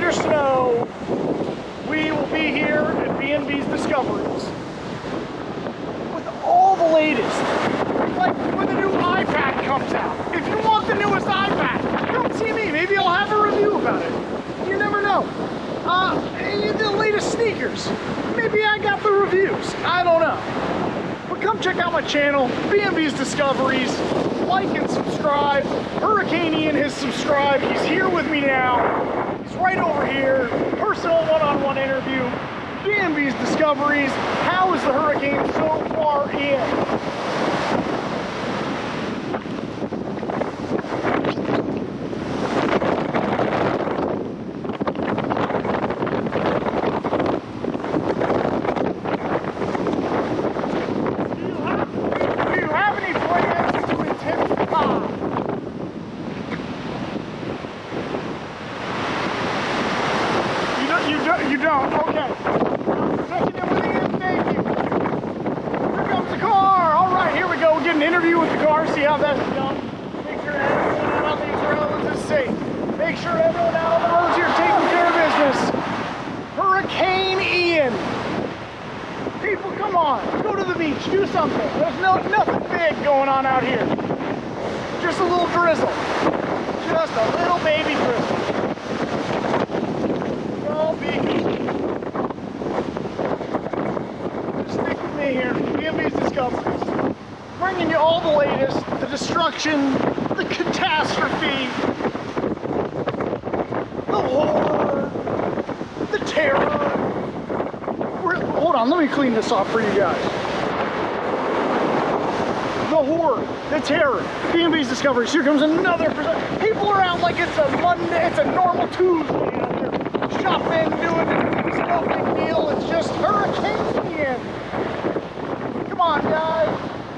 or snow, we will be here at B&B's Discoveries with all the latest. Like when the new iPad comes out. If you want the newest iPad, come see me. Maybe I'll have a review about it. You never know. The latest sneakers. Maybe I got the reviews. I don't know. But come check out my channel, B&B's Discoveries. Like and subscribe. Hurricane Ian has subscribed. He's here with me now. He's right over here. Personal one-on-one interview. B&B's Discoveries. How is the hurricane so far in? You don't? Okay. Checking in with Ian, thank you. Here comes the car. All right, here we go. We'll get an interview with the car, see how that's done. Make sure everyone on these roads is safe. Make sure everyone out on the roads here is taking care of business. Hurricane Ian. People, come on. Go to the beach. Do something. There's nothing big going on out here. Just a little drizzle. Just a little baby drizzle. Stick with me here, B&B's Discoveries, bringing you all the latest, the destruction, the catastrophe, the horror, the terror. Hold on, let me clean this off for you guys. The horror, the terror, B&B's Discoveries. Here comes another present. People are out like it's a Monday, it's a normal Tuesday out here. Shopping, doing it. It's no big deal. It's just Hurricane Ian. Come on, guys.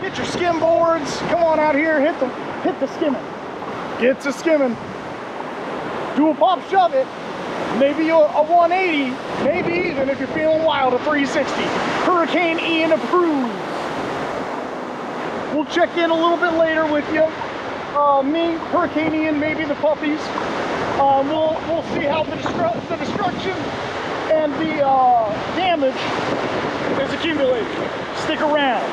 Get your skim boards. Come on out here. Hit the skimming. Get to skimming. Do a pop shove it. Maybe a 180. Maybe even if you're feeling wild, a 360. Hurricane Ian approves. We'll check in a little bit later with you. Me, Hurricane Ian, maybe the puppies. We'll see how the destruction and the damage is accumulated. Stick around.